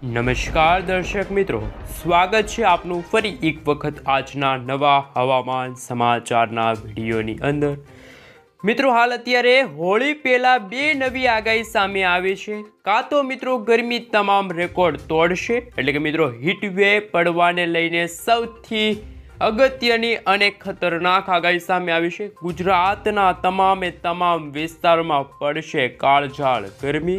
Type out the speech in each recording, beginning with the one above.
નમસ્કાર દર્શક મિત્રો, સ્વાગત છે આપનું ફરી એક વખત આજના નવા હવામાન સમાચારના વિડીયોની અંદર। મિત્રો, હાલ અત્યારે હોળી પહેલા બે નવી આગાહી સામે આવી છે। કાં તો મિત્રો ગરમી તમામ રેકોર્ડ તોડશે, એટલે કે મિત્રો હીટ વેવ પડવાને લઈને સૌથી અગત્યની અને ખતરનાક આગાહી સામે આવી છે। ગુજરાતના તમામ વિસ્તારોમાં પડશે કાળઝાળ ગરમી।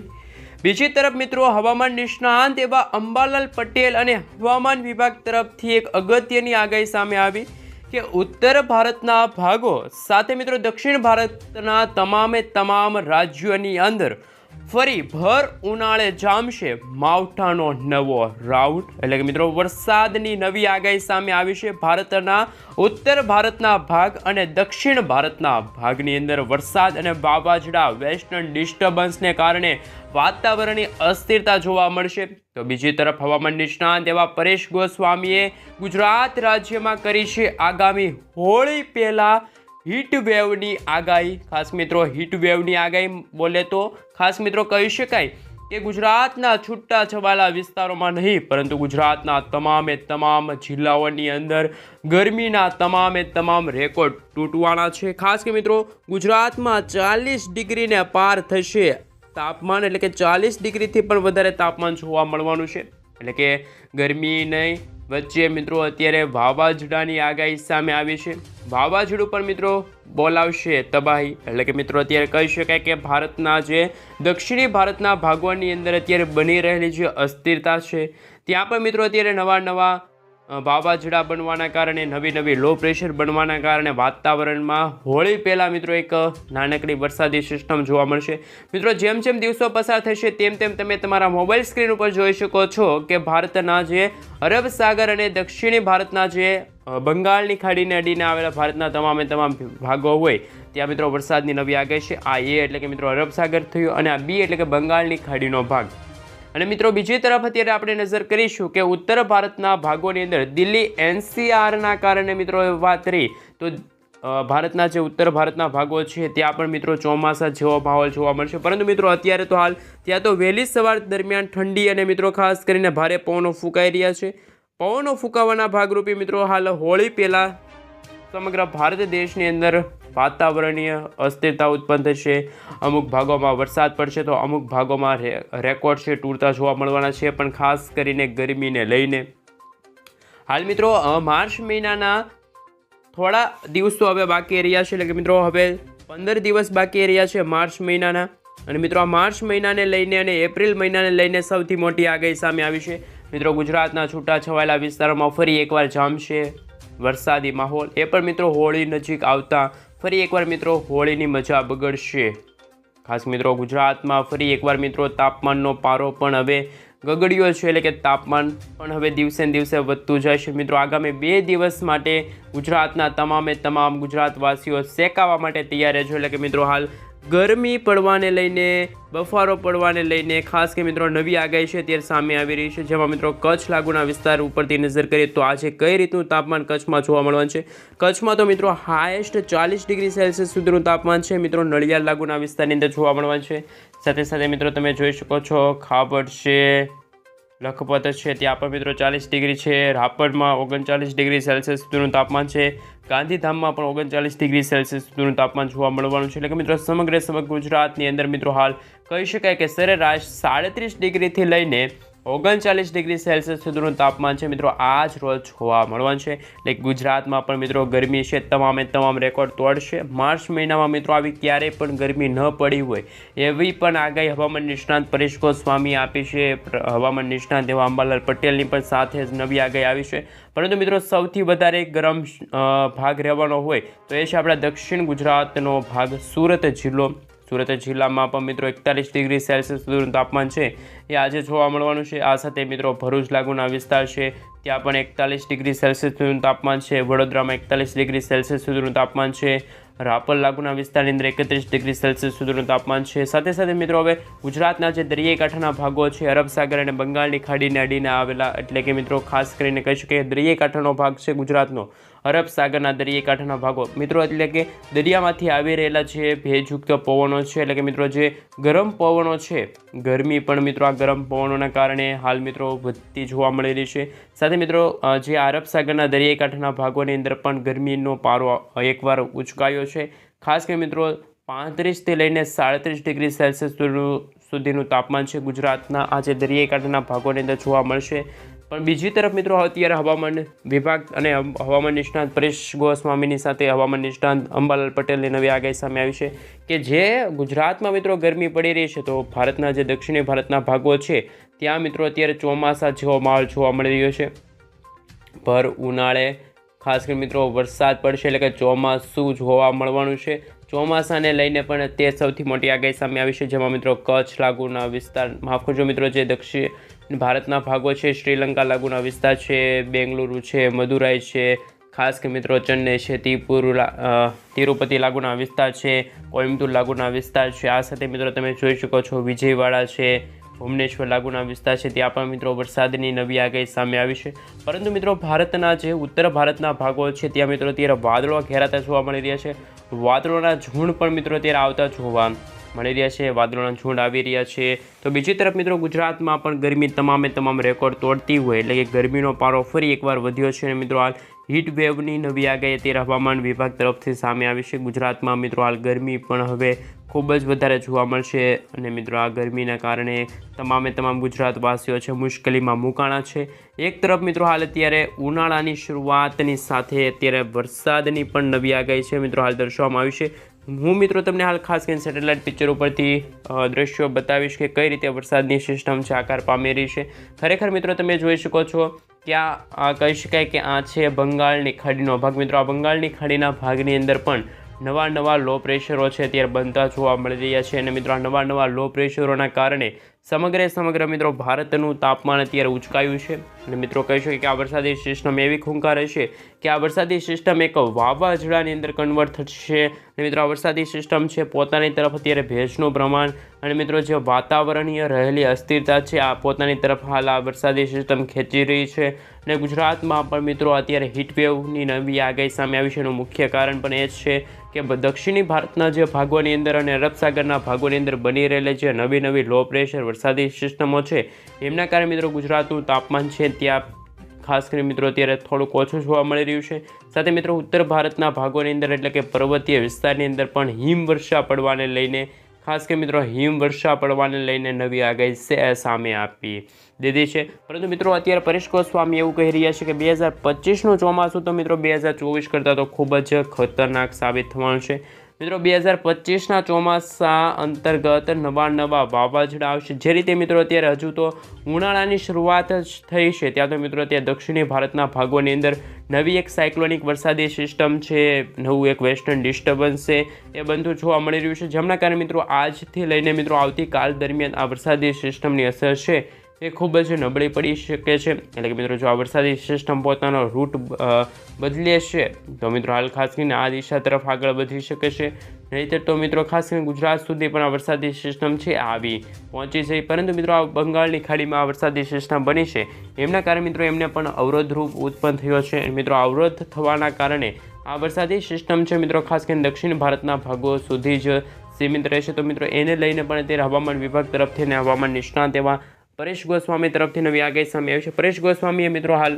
બીજી તરફ મિત્રો હવામાન નિષ્ણાંત એવા અંબાલાલ પટેલ અને હવામાન વિભાગ તરફથી એક અગત્યની આગાહી સામે આવી કે ઉત્તર ભારતના ભાગો સાથે મિત્રો દક્ષિણ ભારતના તમામ રાજ્યોની અંદર ફરી ભર ઉનાળે જામશે માવઠાનો નવો રાઉન્ડ, એટલે કે મિત્રો વરસાદની નવી આગાહી સામે આવી છે। ભારતના ઉત્તર ભારતના ભાગ અને દક્ષિણ ભારતના ભાગની અંદર વરસાદ અને વાવાઝોડા વેસ્ટર્ન ડિસ્ટર્બન્સને કારણે વાતાવરણની અસ્થિરતા જોવા મળશે। તો બીજી તરફ હવામાન નિષ્ણાંત એવા પરેશ ગોસ્વામીએ ગુજરાત રાજ્યમાં કરી છે આગામી હોળી પહેલા હીટ વેવની આગાહી। ખાસ મિત્રો હીટ વેવની આગાહી બોલે તો ખાસ મિત્રો કહી શકાય કે ગુજરાતના છૂટા છવાયેલા વિસ્તારોમાં નહીં, પરંતુ ગુજરાતના તમામ જિલ્લાઓની અંદર ગરમીના તમામ રેકોર્ડ તૂટવાના છે। ખાસ કે મિત્રો ગુજરાતમાં 40 ડિગ્રીને પાર થશે તાપમાન, એટલે કે 40 ડિગ્રીથી પણ વધારે તાપમાન જોવા મળવાનું છે। એટલે કે ગરમી નહીં વચ્ચે મિત્રો અત્યારે વાવાઝોડાની આગાહી સામે આવી છે। વાવાઝોડું પણ મિત્રો બોલાવશે તબાહી, એટલે કે મિત્રો અત્યારે કહી શકાય કે ભારતના જે દક્ષિણી ભારતના ભાગોની અંદર અત્યારે બની રહેલી જે અસ્થિરતા છે ત્યાં પણ મિત્રો અત્યારે નવા વાવાઝોડા બનવાના કારણે નવી લો પ્રેશર બનવાના કારણે વાતાવરણમાં હોળી પહેલાં મિત્રો એક નાનકડી વરસાદી સિસ્ટમ જોવા મળશે। મિત્રો જેમ દિવસો પસાર થશે તેમ તમે તમારા મોબાઈલ સ્ક્રીન ઉપર જોઈ શકો છો કે ભારતના જે અરબ સાગર અને દક્ષિણી ભારતના જે બંગાળની ખાડીને અડીને આવેલા ભારતના તમામ ભાગો હોય ત્યાં મિત્રો વરસાદની નવી આગાહી છે। આ એ એટલે કે મિત્રો અરબ સાગર થયું અને આ બી એટલે કે બંગાળની ખાડીનો ભાગ। અને મિત્રો બીજી તરફ અત્યારે આપણે નજર કરીશું કે ઉત્તર ભારતના ભાગોની અંદર દિલ્હી એનસીઆરના કારણે મિત્રો વાત રહી તો ભારતના જે ઉત્તર ભારતના ભાગો છે ત્યાં પણ મિત્રો ચોમાસા જેવો માહોલ જોવા મળશે। પરંતુ મિત્રો અત્યારે તો હાલ ત્યાં તો વહેલી સવાર દરમિયાન ઠંડી અને મિત્રો ખાસ કરીને ભારે પવનો ફૂંકાઈ રહ્યા છે। પવનો ફૂંકાવાના ભાગરૂપે મિત્રો હાલ હોળી પહેલાં સમગ્ર ભારત દેશની અંદર વાતાવરણીય અસ્થિરતા ઉત્પન્ન થશે। અમુક ભાગોમાં વરસાદ પડશે તો અમુક ભાગોમાં રેકોર્ડ છે તૂટતા જોવા મળવાના છે, પણ ખાસ કરીને ગરમીને લઈને હાલ મિત્રો માર્ચ મહિનાના થોડા દિવસો હવે બાકી રહ્યા છે, એટલે કે મિત્રો હવે 15 દિવસ બાકી રહ્યા છે માર્ચ મહિનાના। અને મિત્રો આ માર્ચ મહિનાને લઈને અને એપ્રિલ મહિનાને લઈને સૌથી મોટી આગાહી સામે આવી છે। મિત્રો ગુજરાતના છૂટા છવાયેલા વિસ્તારોમાં ફરી એકવાર જામશે વરસાદી માહોલ, એ પણ મિત્રો હોળી નજીક આવતા ફરી એકવાર મિત્રો હોળીની મજા બગડશે। ખાસ મિત્રો ગુજરાતમાં ફરી એકવાર મિત્રો તાપમાનનો પારો પણ હવે ગગડ્યો છે, એટલે કે તાપમાન પણ હવે દિવસે દિવસે વધતું જાય છે। મિત્રો આગામી 2 દિવસ માટે ગુજરાતના તમામ ગુજરાતવાસીઓ શેકાવા માટે તૈયાર રહેજો, એટલે કે મિત્રો હાલ ગરમી પડવાને લઈને બફારો પડવાને લઈને ખાસ કે મિત્રો નવી આગાહી છે ત્યારે સામે આવી રહી છે, જેમાં મિત્રો કચ્છ લાગુના વિસ્તાર ઉપરથી નજર કરીએ તો આજે કઈ રીતનું તાપમાન કચ્છમાં જોવા મળવાનું છે। કચ્છમાં તો મિત્રો હાઈએસ્ટ 40 ડિગ્રી સેલ્સિયસ સુધીનું તાપમાન છે મિત્રો નડિયાદ લાગુના વિસ્તારની અંદર જોવા મળવાનું છે। સાથે મિત્રો તમે જોઈ શકો છો ખાબડ છે, લખપત છે, ત્યાં પણ મિત્રો 40 ડિગ્રી છે। રાપરમાં 39 ડિગ્રી સેલ્સિયસ સુધીનું તાપમાન છે। ગાંધીધામમાં પણ 39 ડિગ્રી સેલ્સિયસ સુધીનું તાપમાન જોવા મળવાનું છે, એટલે કે મિત્રો સમગ્ર ગુજરાતની અંદર મિત્રો હાલ કહી શકાય કે સરેરાશ 37 ડિગ્રીથી લઈને 39 ડિગ્રી સેલ્સિયસ સુધીનું તાપમાન છે મિત્રો આ જ રોજ જોવા મળવાનું છે। એટલે ગુજરાતમાં પણ મિત્રો ગરમી છે તમામ રેકોર્ડ તોડશે। માર્ચ મહિનામાં મિત્રો આવી ક્યારેય પણ ગરમી ન પડી હોય એવી પણ આગાહી હવામાન નિષ્ણાંત પરેશ ગોસ્વામીએ આપી છે। હવામાન નિષ્ણાંત એવા અંબાલાલ પટેલની પણ સાથે જ નવી આગાહી આવી છે। પરંતુ મિત્રો સૌથી વધારે ગરમ ભાગ રહેવાનો હોય તો એ છે આપણા દક્ષિણ ગુજરાતનો ભાગ સુરત જિલ્લો। સુરત જિલ્લામાં પણ મિત્રો 41 ડિગ્રી સેલ્સિયસ સુધીનું તાપમાન છે એ આજે જોવા મળવાનું છે। આ સાથે મિત્રો ભરૂચ લાગુના વિસ્તાર છે ત્યાં પણ 41 ડિગ્રી સેલ્સિયસ સુધીનું તાપમાન છે। વડોદરામાં 41 ડિગ્રી સેલ્સિયસ સુધીનું તાપમાન છે। રાપર લાગુના વિસ્તારની અંદર 31 ડિગ્રી સેલ્સિયસ સુધીનું તાપમાન છે। સાથે મિત્રો હવે ગુજરાતના જે દરિયાઈ કાંઠાના ભાગો છે અરબ સાગર અને બંગાળની ખાડીને અડીને આવેલા, એટલે કે મિત્રો ખાસ કરીને કહી શકીએ દરિયાઈ કાંઠાનો ભાગ છે ગુજરાતનો અરબ સાગરના દરિયાકાંઠાના ભાગો મિત્રો એટલે કે દરિયામાંથી આવી રહેલા જે ભેજયુક્ત પવનો છે એટલે કે મિત્રો જે ગરમ પવનો છે, ગરમી પણ મિત્રો આ ગરમ પવનોના કારણે હાલ મિત્રો વધતી જોવા મળી રહી છે. સાથે મિત્રો જે અરબ સાગરના દરિયાકાંઠાના ભાગોની અંદર પણ ગરમીનો પારો એકવાર ઉચકાયો છે. ખાસ કરીને મિત્રો 35થી લઈને 37 ડિગ્રી સેલ્સિયસ સુધીનું તાપમાન છે ગુજરાતના આ જે દરિયાકાંઠાના ભાગોની અંદર જોવા મળશે. પણ બીજી તરફ મિત્રો અત્યારે હવામાન વિભાગ અને હવામાન નિષ્ણાત પરેશ ગોસ્વામીની સાથે હવામાન નિષ્ણાત અંબાલાલ પટેલની નવી આગાહી સામે આવી છે કે જે ગુજરાતમાં મિત્રો ગરમી પડી રહી છે તો ભારતના જે દક્ષિણી ભારતના ભાગો છે ત્યાં મિત્રો અત્યારે ચોમાસા જેવો માહોલ જોવા મળી રહ્યો છે. ભર ઉનાળે ખાસ કરીને મિત્રો વરસાદ પડશે એટલે કે ચોમાસું જોવા મળવાનું છે. ચોમાસાને લઈને પણ તે સૌથી મોટી આગાહી સામે આવી છે જેમાં મિત્રો કચ્છ લાગુના વિસ્તાર, માફ કરજો મિત્રો, જે દક્ષિણ ભારતના ભાગો છે, શ્રીલંકા લાગુના વિસ્તાર છે, બેંગલુરુ છે, મદુરાઈ છે, ખાસ કે મિત્રો ચેન્નઈ છે, તિરુપતિ લાગુના વિસ્તાર છે, કોઇમ્બતુર લાગુના વિસ્તાર છે. આ સાથે મિત્રો તમે જોઈ શકો છો વિજયવાડા છે, ભુવનેશ્વર લાગુના વિસ્તાર છે, ત્યાં પણ મિત્રો વરસાદની નવી આગાહી સામે આવી છે. પરંતુ મિત્રો ભારતના જે ઉત્તર ભારતના ભાગો છે ત્યાં મિત્રો અત્યારે વાદળો ઘેરાતા જોવા મળી રહ્યા છે. વાદળોના ઝુંડ પણ મિત્રો અત્યારે આવતા જોવા મળી રહ્યા છે. વાદળોના ઝુંડ આવી રહ્યા છે. તો બીજી તરફ મિત્રો ગુજરાતમાં પણ ગરમી તમામ રેકોર્ડ તોડતી હોય એટલે કે ગરમીનો પારો ફરી એકવાર વધ્યો છે. અને મિત્રો હાલ હીટ વેવની નવી આગાહી અત્યારે હવામાન વિભાગ તરફથી સામે આવી છે. ગુજરાતમાં મિત્રો હાલ ગરમી પણ હવે ખૂબ જ વધારે જોવા મળશે અને મિત્રો આ ગરમીના કારણે તમામ ગુજરાતવાસીઓ છે મુશ્કેલીમાં મુકાણા છે. એક તરફ મિત્રો હાલ અત્યારે ઉનાળાની શરૂઆતની સાથે અત્યારે વરસાદની પણ નવી આગાહી છે મિત્રો હાલ દર્શાવવામાં આવી છે. હું મિત્રો તમને હાલ ખાસ કરીને સેટેલાઇટ પિક્ચર ઉપરથી દ્રશ્યો બતાવીશ કે કઈ રીતે વરસાદની સિસ્ટમ છે આકાર પામી રહી છે. ખરેખર મિત્રો તમે જોઈ શકો છો કે આ કહી શકાય કે આ છે બંગાળની ખાડીનો ભાગ. મિત્રો આ બંગાળની ખાડીના ભાગની અંદર પણ નવા લો પ્રેશરો છે અત્યારે બનતા જોવા મળી રહ્યા છે. અને મિત્રો આ નવા લો પ્રેશરોના કારણે સમગ્ર મિત્રો ભારતનું તાપમાન અત્યારે ઉચકાયું છે. અને મિત્રો કહી શકીએ કે આ વરસાદી સિસ્ટમ એવી ખૂંકાર હશે કે આ વરસાદી સિસ્ટમ એક વાવાઝોડાની અંદર કન્વર્ટ થશે. અને મિત્રો આ વરસાદી સિસ્ટમ છે પોતાની તરફ અત્યારે ભેજનું પ્રમાણ અને મિત્રો જે વાતાવરણીય રહેલી અસ્થિરતા છે આ પોતાની તરફ હાલ આ વરસાદી સિસ્ટમ ખેંચી રહી છે. અને ગુજરાતમાં પણ મિત્રો અત્યારે હીટવેવની નવી આગાહી સામે આવી છે. એનું મુખ્ય કારણ પણ એ જ છે કે દક્ષિણી ભારતના જે ભાગોની અંદર અને અરબ સાગરના ભાગોની અંદર બની રહેલી જે નવી લો પ્રેશર વરસાદી સિસ્ટમો છે એમના કારણે મિત્રો ગુજરાતનું તાપમાન છે ત્યાં ખાસ કરીને મિત્રો અત્યારે થોડુંક ઓછું જોવા મળી રહ્યું છે. સાથે મિત્રો ઉત્તર ભારતના ભાગોની અંદર એટલે કે પર્વતીય વિસ્તારની અંદર પણ હિમવર્ષા પડવાને લઈને ખાસ કરીને મિત્રો હિમવર્ષા પડવાને લઈને નવી આગાહી સામે આપી દીધી છે. પરંતુ મિત્રો અત્યારે પરેશ ગોસ્વામી એવું કહી રહ્યા છે કે 2025નું ચોમાસું તો મિત્રો 2024 કરતાં તો ખૂબ જ ખતરનાક સાબિત થવાનું છે. મિત્રો 2025ના ચોમાસા અંતર્ગત નવા વાવાઝોડા આવશે. જે રીતે મિત્રો અત્યારે હજુ તો ઉનાળાની શરૂઆત જ થઈ છે ત્યાં તો મિત્રો અત્યારે દક્ષિણી ભારતના ભાગોની અંદર નવી એક સાયક્લોનિક વરસાદી સિસ્ટમ છે, નવું એક વેસ્ટર્ન ડિસ્ટર્બન્સ છે એ બધું જોવા મળી રહ્યું છે. જેમના કારણે મિત્રો આજથી લઈને મિત્રો આવતીકાલ દરમિયાન આ વરસાદી સિસ્ટમની અસર છે એ ખૂબ જ નબળી પડી શકે છે. એટલે કે મિત્રો જો આ વરસાદી સિસ્ટમ પોતાનો રૂટ બદલે છે તો મિત્રો હાલ ખાસ કરીને આ દિશા તરફ આગળ વધી શકે છે. નહીંતર તો મિત્રો ખાસ કરીને ગુજરાત સુધી પણ આ વરસાદી સિસ્ટમ છે આવી પહોંચી છે. પરંતુ મિત્રો આ બંગાળની ખાડીમાં આ વરસાદી સિસ્ટમ બની છે એમના કારણે મિત્રો એમને પણ અવરોધરૂપ ઉત્પન્ન થયો છે. મિત્રો અવરોધ થવાના કારણે આ વરસાદી સિસ્ટમ છે મિત્રો ખાસ કરીને દક્ષિણ ભારતના ભાગો સુધી જ સીમિત રહેશે. તો મિત્રો એને લઈને પણ અત્યારે હવામાન વિભાગ તરફથી અને હવામાન નિષ્ણાત એવા પરેશ ગોસ્વામી તરફથી નવી આગાહી સામે આવી છે. પરેશ ગોસ્વામીએ મિત્રો હાલ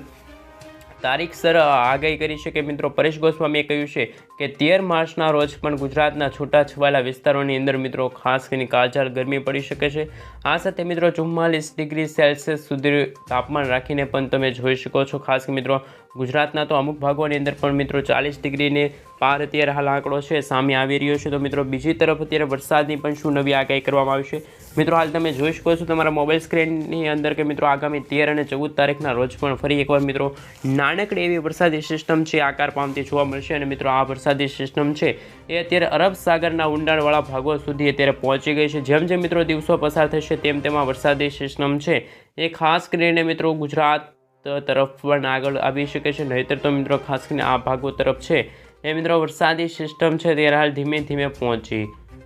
તારીખસર આગાહી કરી છે કે મિત્રો પરેશ ગોસ્વામીએ કહ્યું છે કે 13 માર્ચના રોજ પણ ગુજરાતના છૂટાછવાયેલા વિસ્તારોની અંદર મિત્રો ખાસ કરીને કાળઝાળ ગરમી પડી શકે છે. આ સાથે મિત્રો 44 ડિગ્રી સેલ્સિયસ સુધી તાપમાન રાખીને પણ તમે જોઈ શકો છો. ખાસ મિત્રો ગુજરાતના તો અમુક ભાગોની અંદર પણ મિત્રો 40 ડિગ્રીને પાર અત્યારે હાલ આંકડો છે સામે આવી રહ્યો છે. તો મિત્રો બીજી તરફ અત્યારે વરસાદની પણ શું નવી આગાહી કરવામાં આવી છે મિત્રો હાલ તમે જોઈ શકો છો તમારા મોબાઈલ સ્ક્રીનની અંદર કે મિત્રો આગામી 13 અને 14 તારીખના રોજ પણ ફરી એકવાર મિત્રો નાનકડી એવી વરસાદી સિસ્ટમ છે આકાર પામતી જોવા મળશે. અને મિત્રો આ વરસાદી સિસ્ટમ છે એ અત્યારે અરબ સાગરના ઊંડાણવાળા ભાગો સુધી અત્યારે પહોંચી ગઈ છે. જેમ જેમ મિત્રો દિવસો પસાર થશે તેમ આ વરસાદી સિસ્ટમ છે એ ખાસ કરીને મિત્રો ગુજરાત તરફ પણ આગળ આવી શકે છે. નહીંતર તો મિત્રો ખાસ કરીને આ ભાગો તરફ છે એ મિત્રો વરસાદી સિસ્ટમ છે ત્યારે હાલ ધીમે ધીમે પહોંચી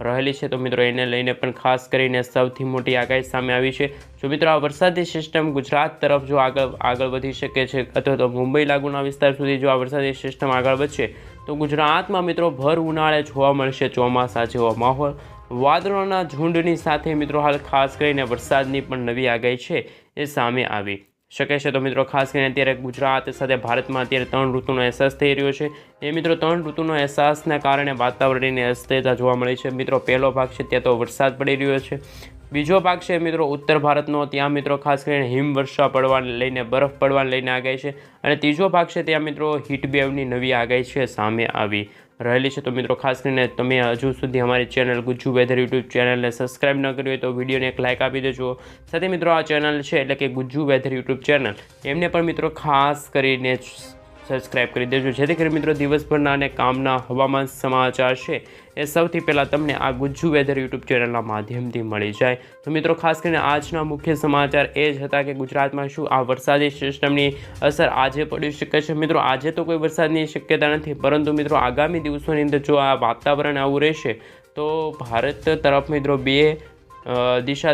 રહેલી છે, તો મિત્રો એને લઈને પણ ખાસ કરીને સૌથી મોટી આગાહી સામે આવી છે. જો મિત્રો આ વરસાદી સિસ્ટમ ગુજરાત તરફ જો આગળ વધી શકે છે અથવા તો મુંબઈ લાગુના વિસ્તાર સુધી જો આ વરસાદી સિસ્ટમ આગળ વધશે તો ગુજરાતમાં મિત્રો ભર ઉનાળે જોવા મળશે ચોમાસા જેવો માહોલ. વાદળોના ઝુંડની સાથે મિત્રો હાલ ખાસ કરીને વરસાદની પણ નવી આગાહી છે એ સામે આવી શકે છે. તો મિત્રો ખાસ કરીને અત્યારે ગુજરાત સાથે ભારતમાં અત્યારે 3 ઋતુનો અહેસાસ થઈ રહ્યો છે. એ મિત્રો 3 ઋતુનો અહેસાસના કારણે વાતાવરણની અસ્થિરતા જોવા મળી છે. મિત્રો પહેલો ભાગ છે ત્યાં તો વરસાદ પડી રહ્યો છે. બીજો ભાગ છે મિત્રો ઉત્તર ભારતનો, ત્યાં મિત્રો ખાસ કરીને હિમવર્ષા પડવાને લઈને બરફ પડવાને લઈને આગાહી છે. અને ત્રીજો ભાગ છે ત્યાં મિત્રો હીટવેવની નવી આગાહી છે સામે આવી રહેલી છે. તો મિત્રો ખાસ કરીને તમે હજુ સુધી અમારી ચેનલ ગુજ્જુ વેધર યુટ્યુબ ચેનલને સબસ્ક્રાઇબ ન કરી હોય તો વિડીયોને એક લાઇક આપી દેજો. સાથે મિત્રો આ ચેનલ છે એટલે કે ગુજ્જુ વેધર યુટ્યુબ ચેનલ એમને પણ મિત્રો ખાસ કરીને સબસ્ક્રાઇબ કરી દેજો, જેથી કરી મિત્રો દિવસભરના અને કામના હવામાન સમાચાર છે એ સૌથી પહેલાં તમને આ ગુજ્જુ વેધર યુટ્યુબ ચેનલના માધ્યમથી મળી જાય. તો મિત્રો ખાસ કરીને આજના મુખ્ય સમાચાર એ જ હતા કે ગુજરાતમાં શું આ વરસાદી સિસ્ટમની અસર આજે પડી શકે છે. મિત્રો આજે તો કોઈ વરસાદની શક્યતા નથી, પરંતુ મિત્રો આગામી દિવસોની અંદર જો આ વાતાવરણ આવું રહેશે તો ભારત તરફ મિત્રો બે દિશા